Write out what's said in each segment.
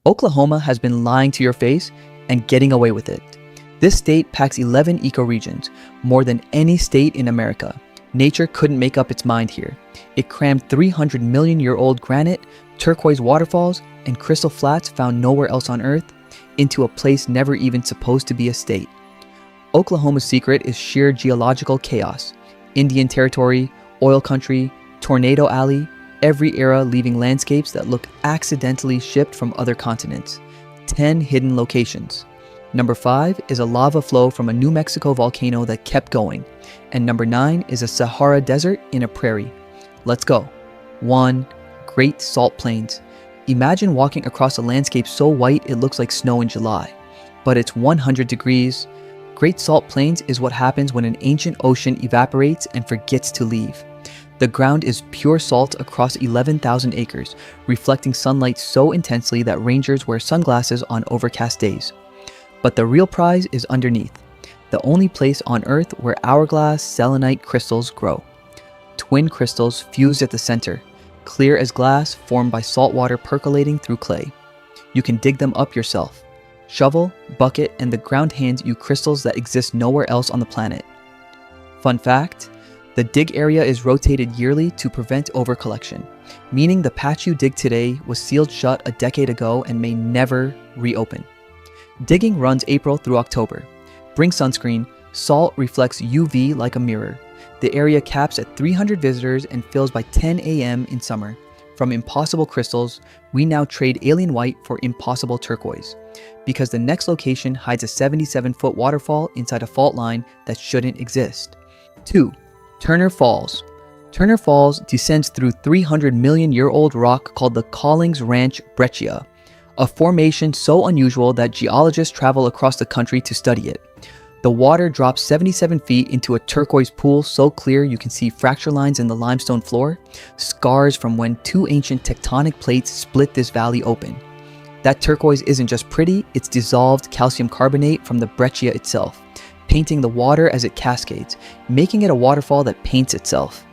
Oklahoma has been lying to your face and getting away with it. This state packs 11 ecoregions, more than any state in America. Nature couldn't make up its mind here. It crammed 300 million year old granite, turquoise waterfalls, and crystal flats found nowhere else on Earth into a place never even supposed to be a state. Oklahoma's secret is sheer geological chaos. Indian Territory, oil country, tornado alley, every era leaving landscapes that look accidentally shipped from other continents. 10 hidden locations. Number 5 is a lava flow from a New Mexico volcano that kept going. And number 9 is a Sahara desert in a prairie. Let's go. 1. Great Salt Plains. Imagine walking across a landscape so white it looks like snow in July. But it's 100 degrees. Great Salt Plains is what happens when an ancient ocean evaporates and forgets to leave. The ground is pure salt across 11,000 acres, reflecting sunlight so intensely that rangers wear sunglasses on overcast days. But the real prize is underneath, the only place on Earth where hourglass selenite crystals grow. Twin crystals fused at the center, clear as glass, formed by salt water percolating through clay. You can dig them up yourself. Shovel, bucket, and the ground hands you crystals that exist nowhere else on the planet. Fun fact, the dig area is rotated yearly to prevent overcollection, meaning the patch you dig today was sealed shut a decade ago and may never reopen. Digging runs April through October. Bring sunscreen. Salt reflects UV like a mirror. The area caps at 300 visitors and fills by 10 a.m. in summer. From impossible crystals, we now trade alien white for impossible turquoise, because the next location hides a 77-foot waterfall inside a fault line that shouldn't exist. 2. Turner Falls. Turner Falls descends through 300 million year old rock called the Collings Ranch breccia, a formation so unusual that geologists travel across the country to study it. The water drops 77 feet into a turquoise pool so clear you can see fracture lines in the limestone floor, scars from when 2 ancient tectonic plates split this valley open. That turquoise isn't just pretty, it's dissolved calcium carbonate from the breccia itself, painting the water as it cascades, making it a waterfall that paints itself.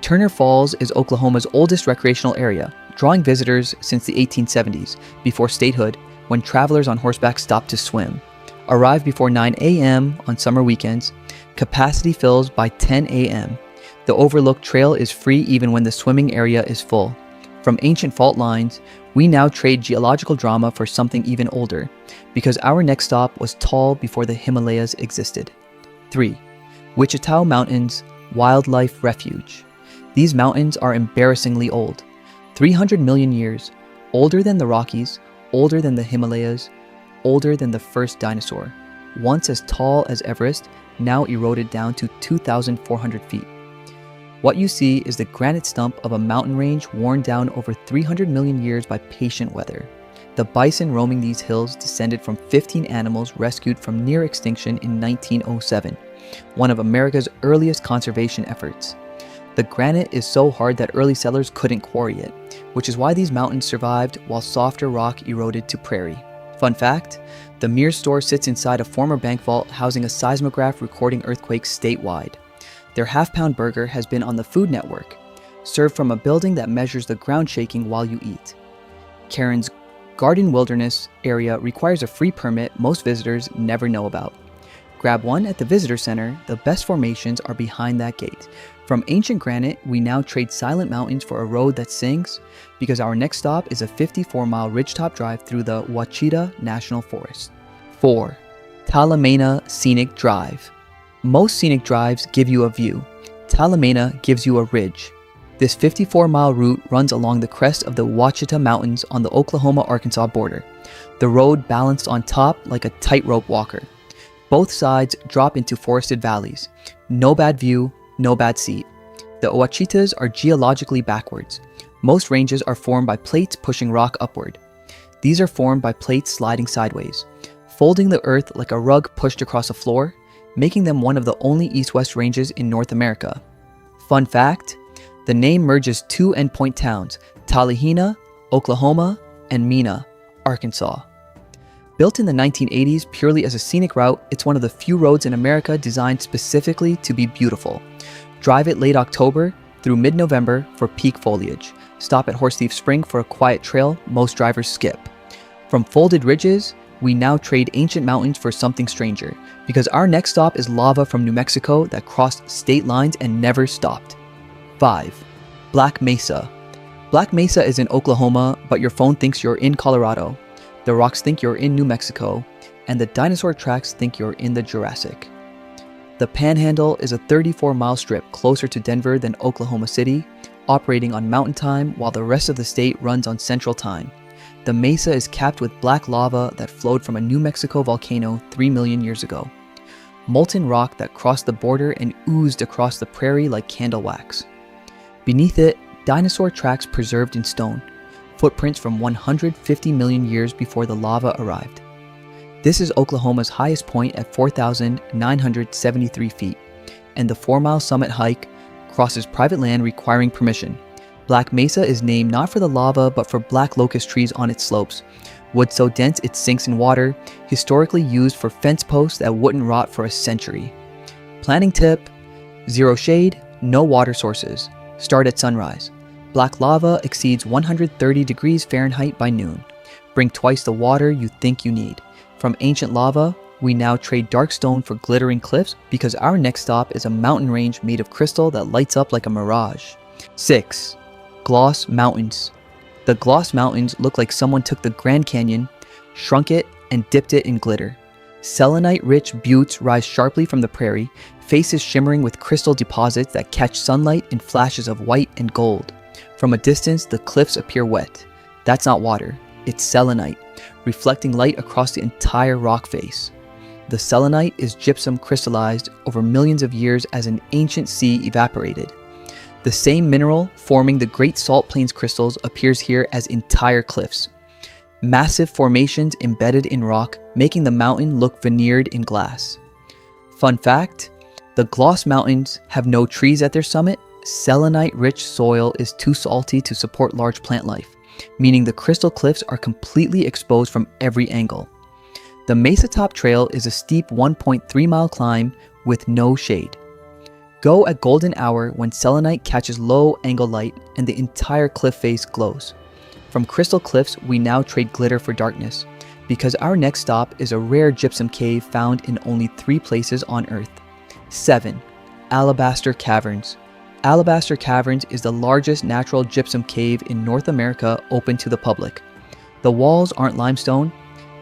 Turner Falls is Oklahoma's oldest recreational area, drawing visitors since the 1870s, before statehood, when travelers on horseback stopped to swim. Arrive before 9 a.m. on summer weekends. Capacity fills by 10 a.m. The Overlook Trail is free even when the swimming area is full. From ancient fault lines, we now trade geological drama for something even older, because our next stop was tall before the Himalayas existed. 3. Wichita Mountains Wildlife Refuge. These mountains are embarrassingly old. 300 million years, older than the Rockies, older than the Himalayas, older than the first dinosaur. Once as tall as Everest, now eroded down to 2,400 feet. What you see is the granite stump of a mountain range worn down over 300 million years by patient weather. The bison roaming these hills descended from 15 animals rescued from near extinction in 1907, one of America's earliest conservation efforts. The granite is so hard that early settlers couldn't quarry it, which is why these mountains survived while softer rock eroded to prairie. Fun fact, the Mears store sits inside a former bank vault housing a seismograph recording earthquakes statewide. Their half-pound burger has been on the Food Network, served from a building that measures the ground shaking while you eat. Karen's Garden Wilderness area requires a free permit most visitors never know about. Grab one at the visitor center, the best formations are behind that gate. From ancient granite, we now trade silent mountains for a road that sings, because our next stop is a 54-mile ridgetop drive through the Wichita National Forest. 4. Talimena Scenic Drive. Most scenic drives give you a view. Talimena gives you a ridge. This 54-mile route runs along the crest of the Wichita Mountains on the Oklahoma-Arkansas border. The road balanced on top like a tightrope walker. Both sides drop into forested valleys. No bad view, no bad seat. The Ouachitas are geologically backwards. Most ranges are formed by plates pushing rock upward. These are formed by plates sliding sideways, folding the earth like a rug pushed across a floor, making them one of the only east-west ranges in North America. Fun fact, the name merges 2 endpoint towns, Talimena, Oklahoma, and Mena, Arkansas. Built in the 1980s purely as a scenic route, it's one of the few roads in America designed specifically to be beautiful. Drive it late October through mid-November for peak foliage. Stop at Horse Thief Spring for a quiet trail most drivers skip. From folded ridges, we now trade ancient mountains for something stranger, because our next stop is lava from New Mexico that crossed state lines and never stopped. 5. Black Mesa. Black Mesa is in Oklahoma, but your phone thinks you're in Colorado. The rocks think you're in New Mexico, and the dinosaur tracks think you're in the Jurassic. The Panhandle is a 34-mile strip closer to Denver than Oklahoma City, operating on Mountain Time while the rest of the state runs on Central Time. The mesa is capped with black lava that flowed from a New Mexico volcano 3 million years ago. Molten rock that crossed the border and oozed across the prairie like candle wax. Beneath it, dinosaur tracks preserved in stone, footprints from 150 million years before the lava arrived. This is Oklahoma's highest point at 4,973 feet, and the 4-mile summit hike crosses private land requiring permission. Black Mesa is named not for the lava but for black locust trees on its slopes, wood so dense it sinks in water, historically used for fence posts that wouldn't rot for a century. Planning tip: zero shade, no water sources. Start at sunrise. Black lava exceeds 130 degrees Fahrenheit by noon. Bring twice the water you think you need. From ancient lava, we now trade dark stone for glittering cliffs because our next stop is a mountain range made of crystal that lights up like a mirage. 6. Gloss Mountains. The Gloss Mountains look like someone took the Grand Canyon, shrunk it, and dipped it in glitter. Selenite-rich buttes rise sharply from the prairie, faces shimmering with crystal deposits that catch sunlight in flashes of white and gold. From a distance, the cliffs appear wet. That's not water, it's selenite, reflecting light across the entire rock face. The selenite is gypsum crystallized over millions of years as an ancient sea evaporated. The same mineral forming the Great Salt Plains crystals appears here as entire cliffs. Massive formations embedded in rock, making the mountain look veneered in glass. Fun fact, the Gloss Mountains have no trees at their summit. Selenite-rich soil is too salty to support large plant life, meaning the crystal cliffs are completely exposed from every angle. The Mesa Top Trail is a steep 1.3-mile climb with no shade. Go at golden hour when selenite catches low angle light and the entire cliff face glows. From crystal cliffs, we now trade glitter for darkness, because our next stop is a rare gypsum cave found in only 3 places on Earth. 7. Alabaster Caverns. Alabaster Caverns is the largest natural gypsum cave in North America open to the public. The walls aren't limestone,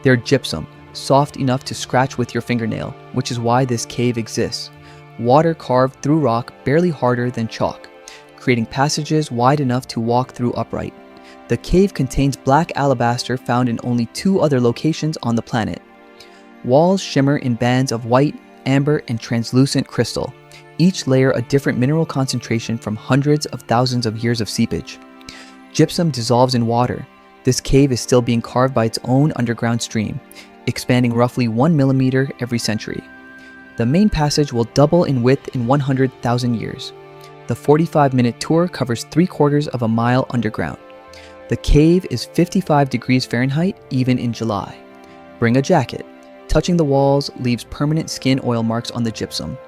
they're gypsum, soft enough to scratch with your fingernail, which is why this cave exists. Water carved through rock barely harder than chalk, creating passages wide enough to walk through upright. The cave contains black alabaster found in only 2 other locations on the planet. Walls shimmer in bands of white, amber, and translucent crystal, each layer a different mineral concentration from hundreds of thousands of years of seepage. Gypsum dissolves in water. This cave is still being carved by its own underground stream, expanding roughly 1 millimeter every century. The main passage will double in width in 100,000 years. The 45-minute tour covers 3/4 of a mile underground. The cave is 55 degrees Fahrenheit even in July. Bring a jacket. Touching the walls leaves permanent skin oil marks on the gypsum.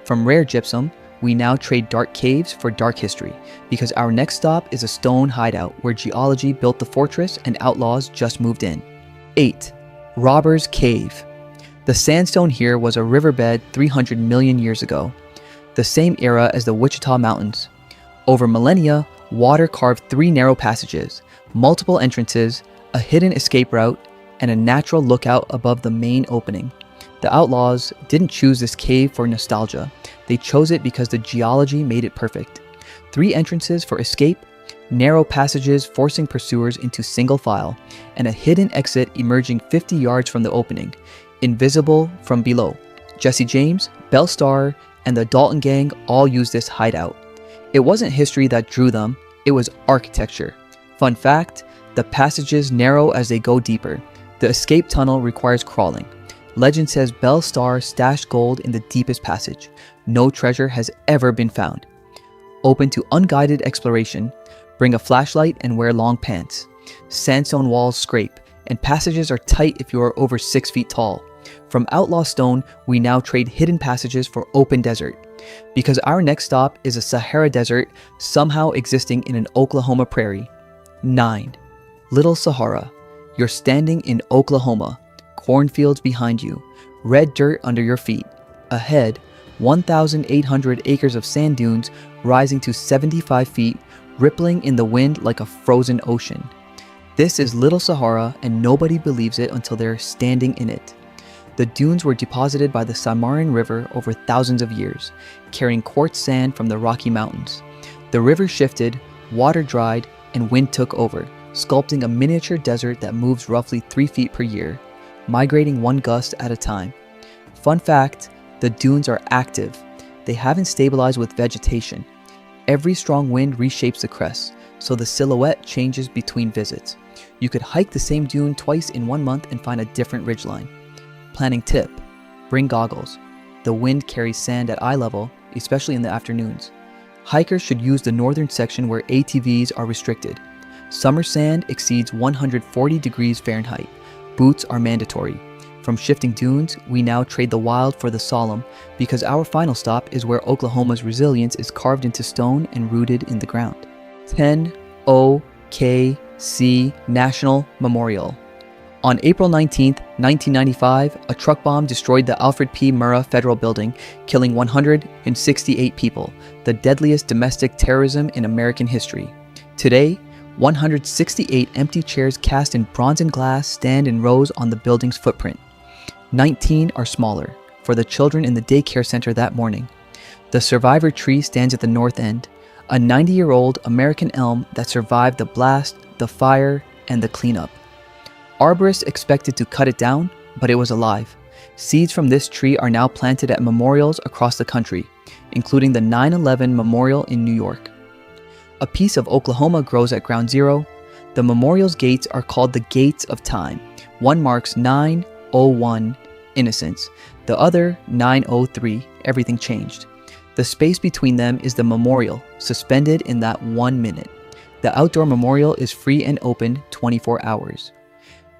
From rare gypsum, we now trade dark caves for dark history, because our next stop is a stone hideout where geology built the fortress and outlaws just moved in. 8. Robbers Cave. The sandstone here was a riverbed 300 million years ago, the same era as the Wichita Mountains. Over millennia, water carved 3 narrow passages, multiple entrances, a hidden escape route, and a natural lookout above the main opening. The outlaws didn't choose this cave for nostalgia. They chose it because the geology made it perfect. 3 entrances for escape, narrow passages forcing pursuers into single file, and a hidden exit emerging 50 yards from the opening, invisible from below. Jesse James, Belle Starr, and the Dalton Gang all used this hideout. It wasn't history that drew them, it was architecture. Fun fact, the passages narrow as they go deeper. The escape tunnel requires crawling. Legend says Belle Starr stashed gold in the deepest passage. No treasure has ever been found. Open to unguided exploration. Bring a flashlight and wear long pants. Sandstone walls scrape, and passages are tight if you are over 6 feet tall. From Outlaw Stone, we now trade hidden passages for open desert, because our next stop is a Sahara desert somehow existing in an Oklahoma prairie. 9. Little Sahara. You're standing in Oklahoma, cornfields behind you, red dirt under your feet. Ahead, 1,800 acres of sand dunes rising to 75 feet, rippling in the wind like a frozen ocean. This is Little Sahara, and nobody believes it until they're standing in it. The dunes were deposited by the Samarran River over thousands of years, carrying quartz sand from the Rocky Mountains. The river shifted, water dried, and wind took over, sculpting a miniature desert that moves roughly 3 feet per year, migrating one gust at a time. Fun fact, the dunes are active. They haven't stabilized with vegetation. Every strong wind reshapes the crest, so the silhouette changes between visits. You could hike the same dune twice in 1 month and find a different ridgeline. Planning tip: bring goggles. The wind carries sand at eye level, especially in the afternoons. Hikers should use the northern section where ATVs are restricted. Summer sand exceeds 140 degrees Fahrenheit. Boots are mandatory. From shifting dunes, we now trade the wild for the solemn because our final stop is where Oklahoma's resilience is carved into stone and rooted in the ground. 10 OKC National Memorial. On April 19, 1995, a truck bomb destroyed the Alfred P. Murrah Federal Building, killing 168 people, the deadliest domestic terrorism in American history. Today, 168 empty chairs cast in bronze and glass stand in rows on the building's footprint. 19 are smaller, for the children in the daycare center that morning. The survivor tree stands at the north end, a 90-year-old American elm that survived the blast, the fire, and the cleanup. Arborists expected to cut it down, but it was alive. Seeds from this tree are now planted at memorials across the country, including the 9/11 Memorial in New York. A piece of Oklahoma grows at Ground Zero. The memorial's gates are called the Gates of Time. One marks 9/01, innocence. The other, 9/03, everything changed. The space between them is the memorial, suspended in that 1 minute. The outdoor memorial is free and open 24 hours.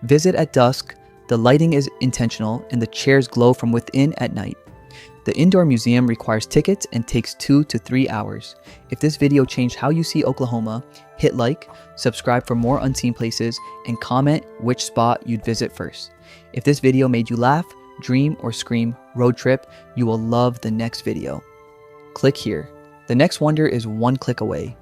Visit at dusk, the lighting is intentional, and the chairs glow from within at night. The indoor museum requires tickets and takes 2 to 3 hours. If this video changed how you see Oklahoma, hit like, subscribe for more unseen places, and comment which spot you'd visit first. If this video made you laugh, dream, or scream road trip, you will love the next video. Click here. The next wonder is one click away.